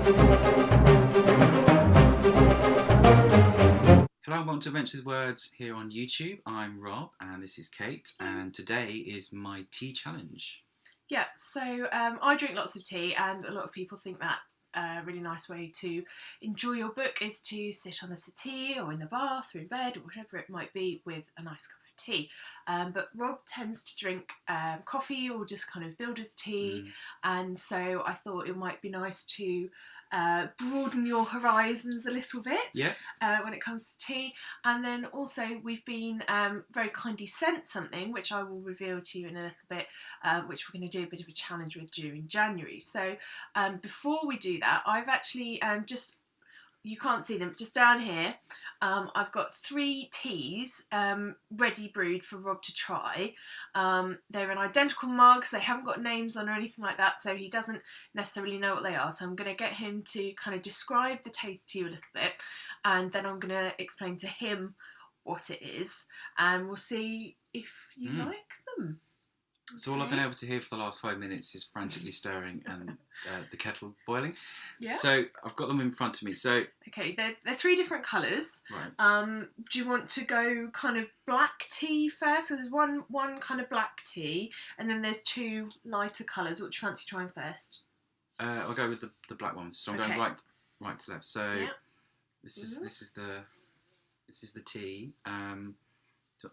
Hello and welcome to Adventure with Words here on YouTube. I'm Rob and this is Kate, and today is my tea challenge. Yeah, so I drink lots of tea, and a lot of people think that a really nice way to enjoy your book is to sit on a settee or in the bath or in bed or whatever it might be with a nice cup of tea. But Rob tends to drink coffee or just kind of builder's tea, and so I thought it might be nice to broaden your horizons a little bit when it comes to tea. And then also we've been very kindly sent something which I will reveal to you in a little bit, which we're going to do a bit of a challenge with during January. So before we do that, I've actually you can't see them, just down here, I've got 3 teas ready brewed for Rob to try. They're in identical mugs, they haven't got names on or anything like that, so he doesn't necessarily know what they are. So I'm going to get him to kind of describe the taste to you a little bit, and then I'm going to explain to him what it is, and we'll see if you like them. So all I've been able to hear for the last 5 minutes is frantically stirring and the kettle boiling. Yeah. So I've got them in front of me. So okay, they're 3 different colours. Right. Do you want to go kind of black tea first? So there's one kind of black tea, and then there's 2 lighter colours. What do you fancy trying first? I'll go with the black ones. So I'm going right to left. So this is the tea. So am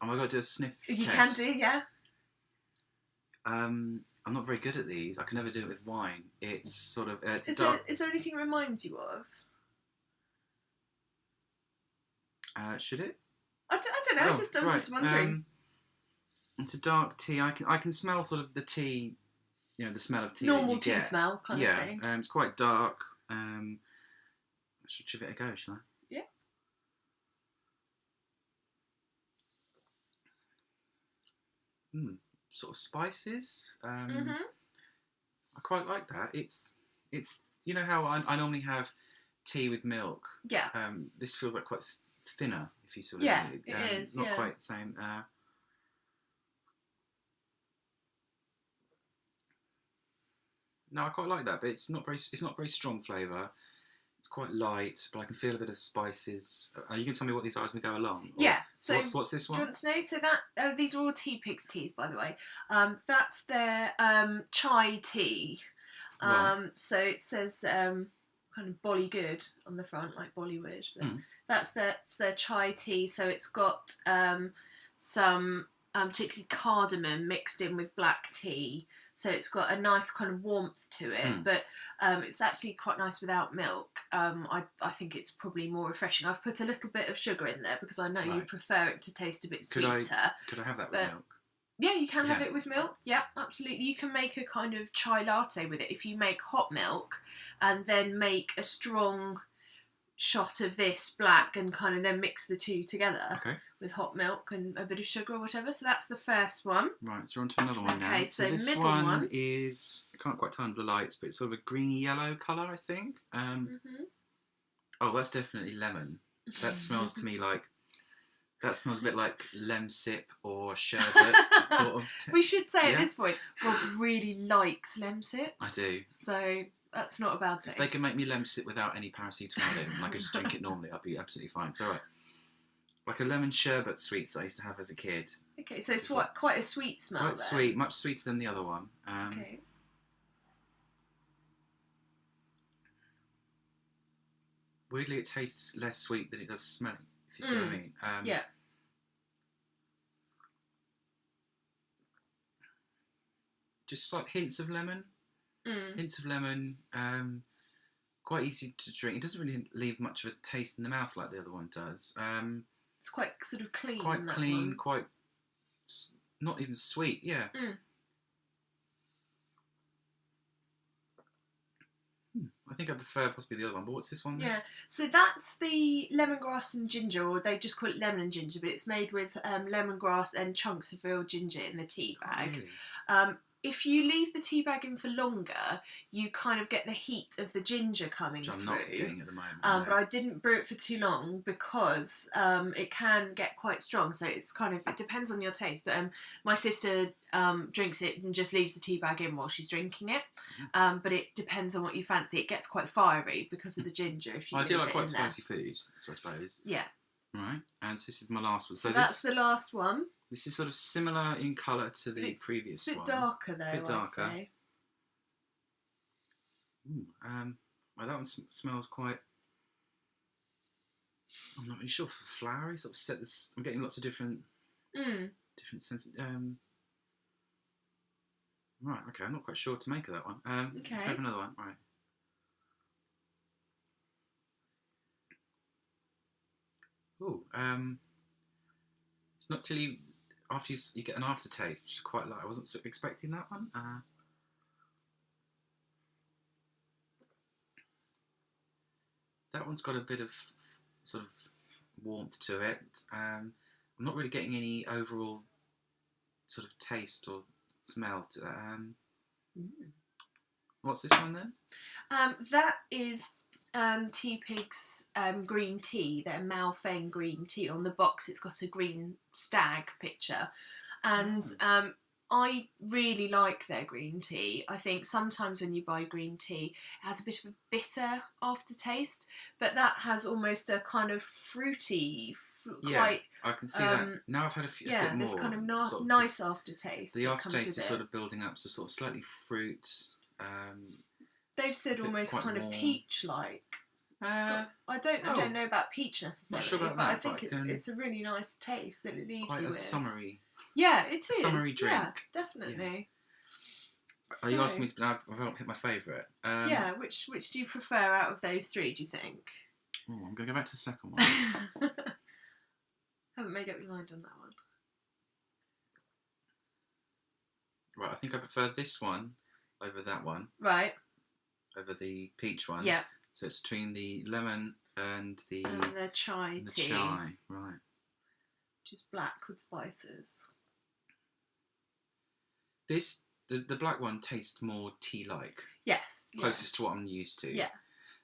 I going to do a sniff test? You can do, yeah. I'm not very good at these. I can never do it with wine. It's sort of... Is there anything it reminds you of? Should it? I don't know. I'm just wondering. It's a dark tea. I can smell sort of the tea, you know, the smell of tea. Normal tea smell kind of thing. Yeah, it's quite dark. I should give it a go, shall I? Yeah. Sort of spices. I quite like that. It's you know how I normally have tea with milk. Yeah. This feels like quite thinner, if you sort of it is. Not quite the same. No, I quite like that, but it's not very strong flavour. It's quite light, but I can feel a bit of spices. Are you going to tell me what these are as we go along? Yeah. So what's this one? Do you want to know? So that these are all teapigs teas, by the way. That's their chai tea. Right. So it says kind of Bollywood on the front, like Bollywood. But that's their chai tea. So it's got some particularly cardamom mixed in with black tea. So it's got a nice kind of warmth to it, but it's actually quite nice without milk. I think it's probably more refreshing. I've put a little bit of sugar in there because I know you prefer it to taste a bit sweeter. Could I have that with milk? Yeah, you can have it with milk. Yeah, absolutely. You can make a kind of chai latte with it if you make hot milk and then make a strong shot of this black and kind of then mix the 2 together with hot milk and a bit of sugar or whatever. So that's the first one. Right, so we're on to another one now. Okay, so this middle one is, I can't quite tell under the lights, but it's sort of a greeny yellow colour, I think. Oh, that's definitely lemon. That smells to me like, that smells a bit like lemsip or sherbet sort of. We should say at this point, Rob really likes lemsip. I do. So that's not a bad thing. If they can make me lemsip without any paracetamol in, and I could just drink it normally, I'd be absolutely fine. It's alright. Like a lemon sherbet sweets I used to have as a kid. Okay, so it's quite a sweet smell. Quite sweet, much sweeter than the other one. Okay. Weirdly, it tastes less sweet than it does smelling, if you see what I mean. Yeah. Just like hints of lemon. Hints of lemon. Quite easy to drink. It doesn't really leave much of a taste in the mouth like the other one does. It's quite sort of clean. Quite clean, quite not even sweet. Yeah. I think I prefer possibly the other one, but what's this one? Yeah, so that's the lemongrass and ginger, or they just call it lemon and ginger, but it's made with lemongrass and chunks of real ginger in the tea bag. Oh, really? if you leave the tea bag in for longer, you kind of get the heat of the ginger coming Which I'm through. not getting at the moment. But I didn't brew it for too long because it can get quite strong. So it's kind of, it depends on your taste. My sister drinks it and just leaves the tea bag in while she's drinking it. But it depends on what you fancy. It gets quite fiery because of the ginger. If you I do like it quite in spicy foods, so I suppose. Yeah. Right, and so this is my last one. So that's the last one. This is sort of similar in colour to the previous one. It's a bit darker though, I'd say. Well, that one smells quite... I'm not really sure. Flowery, sort of set this... I'm getting lots of different sense. Right, okay, I'm not quite sure what to make of that one. Okay. Let's have another one. Right. Oh, it's not till you... After you get an aftertaste, which is quite light. I wasn't expecting that one. That one's got a bit of sort of warmth to it. I'm not really getting any overall sort of taste or smell to that. What's this one then? That is teapigs green tea. Their maofeng green tea. On the box, it's got a green stag picture, and I really like their green tea. I think sometimes when you buy green tea, it has a bit of a bitter aftertaste, but that has almost a kind of fruity, quite... I can see that. Now I've had a bit more. Yeah, this kind of nice aftertaste. The aftertaste is sort of building up, so sort of slightly fruit. They've said almost kind of peach-like. I don't know about peach necessarily, not sure about but that, I think it's a really nice taste that it leaves you with. Summery. Yeah, it is. Summery drink. Yeah, definitely. Yeah. You asked me, I've not picked my favourite. Yeah, which do you prefer out of those three, do you think? Oh, I'm going to go back to the second one. Haven't made up your mind on that one. Right, I think I prefer this one over that one. Right. Over the peach one. Yeah. So it's between the lemon and the chai and the tea. chai, right. Which is black with spices. The black one tastes more tea-like. Yes. Closest to what I'm used to. Yeah.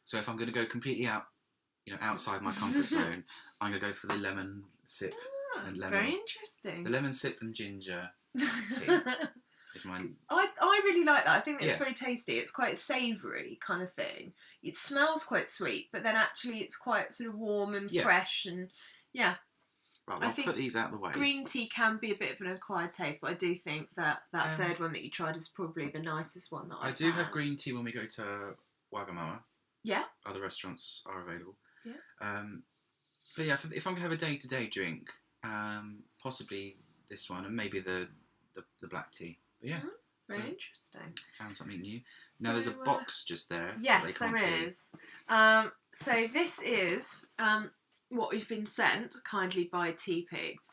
So if I'm going to go completely outside my comfort zone, I'm going to go for the lemon sip and lemon. Very interesting. The lemon sip and ginger tea is mine. I really like that. I think it's very tasty. It's quite savoury kind of thing. It smells quite sweet, but then actually it's quite sort of warm and fresh and yeah. Right, well, I'll put these out of the way. Green tea can be a bit of an acquired taste, but I do think that third one that you tried is probably the nicest one that I've had. have green tea when we go to Wagamama. Yeah. Other restaurants are available. Yeah. But yeah, if I'm going to have a day-to-day drink, possibly this one and maybe the black tea. But yeah. Very interesting. Found something new. So, now there's a box just there. Yes, there is. So this is what we've been sent kindly by teapigs,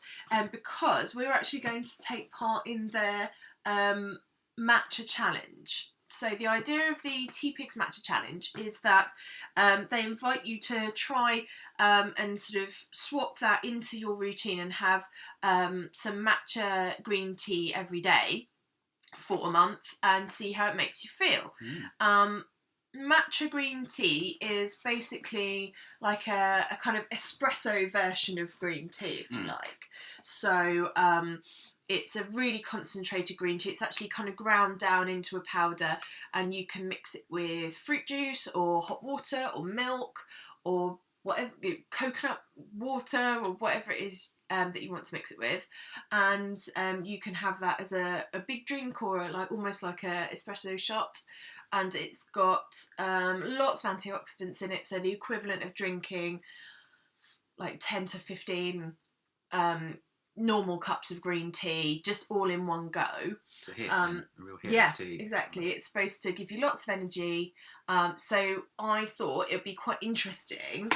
because we're actually going to take part in their matcha challenge. So the idea of the teapigs matcha challenge is that they invite you to try and sort of swap that into your routine and have some matcha green tea every day for a month and see how it makes you feel. Matcha green tea is basically like a kind of espresso version of green tea, if you like. So it's a really concentrated green tea. It's actually kind of ground down into a powder, and you can mix it with fruit juice or hot water or milk or whatever, coconut water or whatever it is that you want to mix it with, and you can have that as a big drink or almost like a espresso shot. And it's got lots of antioxidants in it, so the equivalent of drinking like 10 to 15 normal cups of green tea, just all in one go. It's a hit, a real hit of tea. Exactly. It's supposed to give you lots of energy. So I thought it would be quite interesting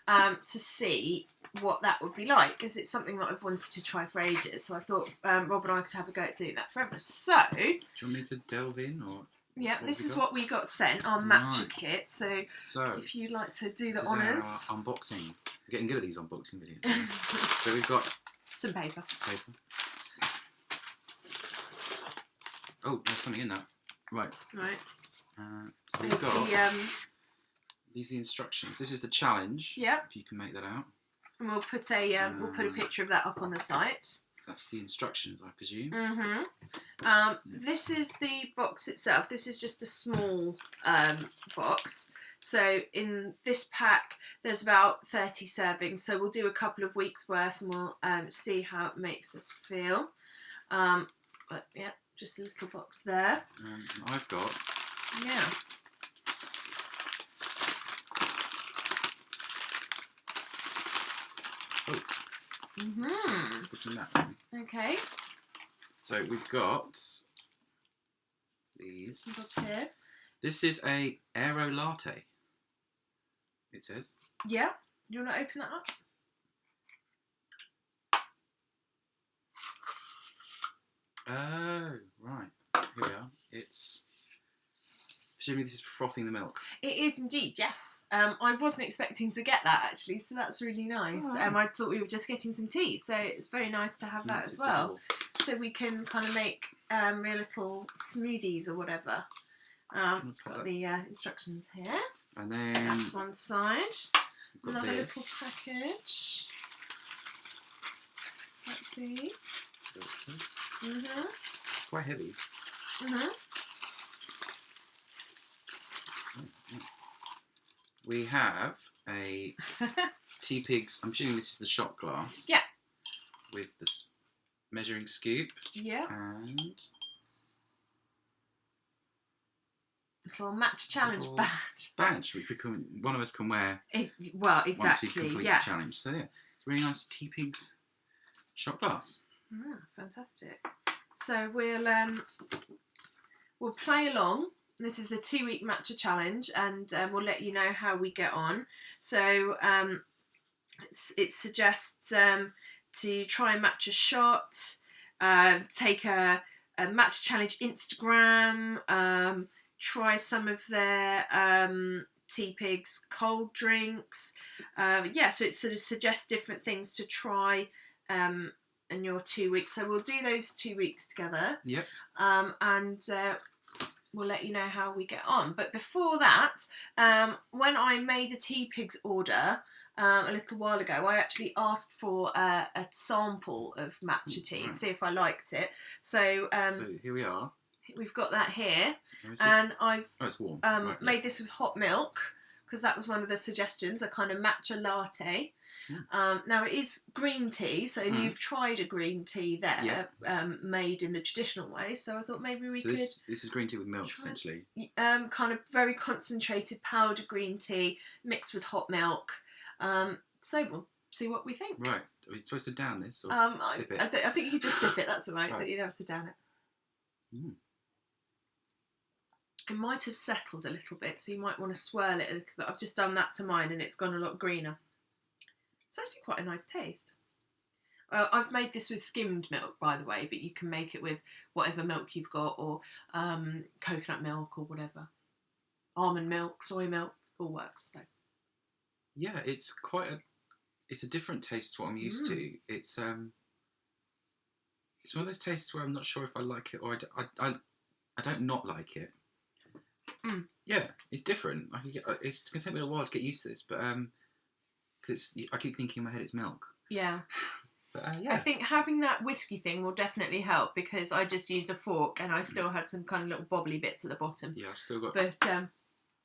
to see what that would be like, because it's something that I've wanted to try for ages. So I thought Rob and I could have a go at doing that forever. So, do you want me to delve in, or? Yeah, this is what we got sent, our matcha kit. So if you'd like to do the honours. Our unboxing. I'm getting good at these unboxing videos. So we've got some paper. Oh, there's something in that. Right. Right. So we've got these are the instructions. This is the challenge. Yep. If you can make that out. And we'll put a picture of that up on the site. That's the instructions, I presume. Mm-hmm. This is the box itself. This is just a small box. So in this pack, there's about 30 servings. So we'll do a couple of weeks worth, and we'll see how it makes us feel. But yeah, just a little box there. And I've got. Yeah. Oh. Mm-hmm. That Okay. So we've got these. Some bobs here. This is a aero latte. It says. Yeah. You want to open that up? Oh, right. Here we are. It's. Presumably this is frothing the milk. It is indeed, yes. I wasn't expecting to get that actually, so that's really nice. Oh. I thought we were just getting some tea, so it's very nice to have that as well. So we can kind of make real little smoothies or whatever. Got the instructions here. And then that's one side. Another this. little package. That'd be. Quite heavy. We have a teapigs. I'm assuming this is the shot glass. Yeah. With this measuring scoop. Yeah. And little matcha challenge badge. Badge, which one of us can wear. Well, exactly. Once we complete yes. the challenge. So yeah, it's a really nice teapigs shot glass. Fantastic. So we'll play along. This is the 2-week matcha challenge, and we'll let you know how we get on. So it suggests to try and match a shot, take a matcha challenge Instagram, try some of their teapigs cold drinks. So it sort of suggests different things to try in your 2 weeks. So we'll do those 2 weeks together. Yep. And we'll let you know how we get on. But before that, when I made a teapigs order a little while ago, I actually asked for a sample of matcha tea to see if I liked it. So here we are. We've got that here, and I've it's warm. made this with hot milk because that was one of the suggestions, a kind of matcha latte. Now it is green tea, so you've tried a green tea there, made in the traditional way. So I thought maybe we could. This is green tea with milk, essentially. Kind of very concentrated powdered green tea mixed with hot milk. So we'll see what we think. Right. Are we supposed to down this or sip it? I think you just sip it. That's all right. You don't have to down it. It might have settled a little bit, so you might want to swirl it a little bit. I've just done that to mine, and it's gone a lot greener. It's actually quite a nice taste. I've made this with skimmed milk, by the way, but you can make it with whatever milk you've got, or coconut milk or whatever. Almond milk, soy milk, all works. So. Yeah, it's a different taste to what I'm used to. It's one of those tastes where I'm not sure if I like it or I don't not like it. Yeah, it's different. It's going to take me a while to get used to this, but because I keep thinking in my head it's milk. Yeah. But yeah. I think having that whiskey thing will definitely help, because I just used a fork and I still had some kind of little bobbly bits at the bottom. Yeah, I've still got. But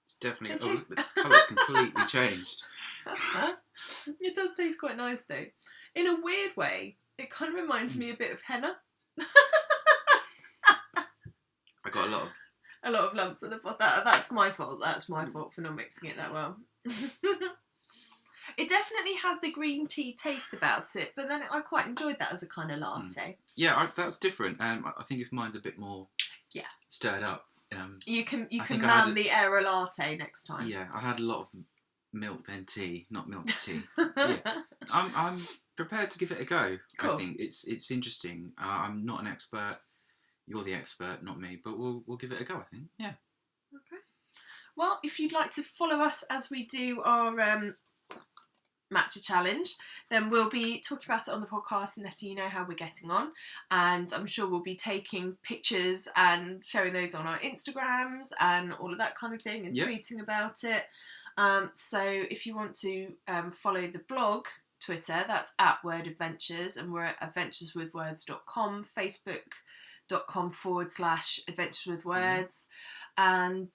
it's definitely. The colour's completely changed. It does taste quite nice though. In a weird way, it kind of reminds me a bit of henna. I got a lot of lumps at the bottom. That's my fault. That's my fault for not mixing it that well. It definitely has the green tea taste about it, but then I quite enjoyed that as a kind of latte. Yeah, that's different. I think if mine's a bit more stirred up. You can man the aero latte next time. Yeah, I had a lot of milk then tea, not milk tea. Yeah. I'm prepared to give it a go. Cool. I think it's interesting. I'm not an expert. You're the expert, not me, but we'll give it a go, I think. Yeah. Okay. Well, if you'd like to follow us as we do our Matcha Challenge, then we'll be talking about it on the podcast and letting you know how we're getting on. And I'm sure we'll be taking pictures and showing those on our Instagrams and all of that kind of thing, and tweeting about it. So if you want to follow the blog Twitter, that's at Word Adventures, and we're at adventureswithwords.com, facebook.com/adventureswithwords, and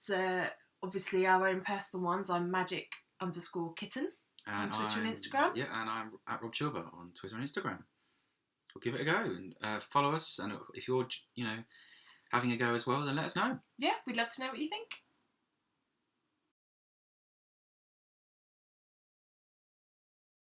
obviously our own personal ones. I'm magic_kitten on Twitter and Instagram. Yeah, and I'm at Rob Chilver on Twitter and Instagram. We'll give it a go and follow us. And if you're, having a go as well, then let us know. Yeah, we'd love to know what you think.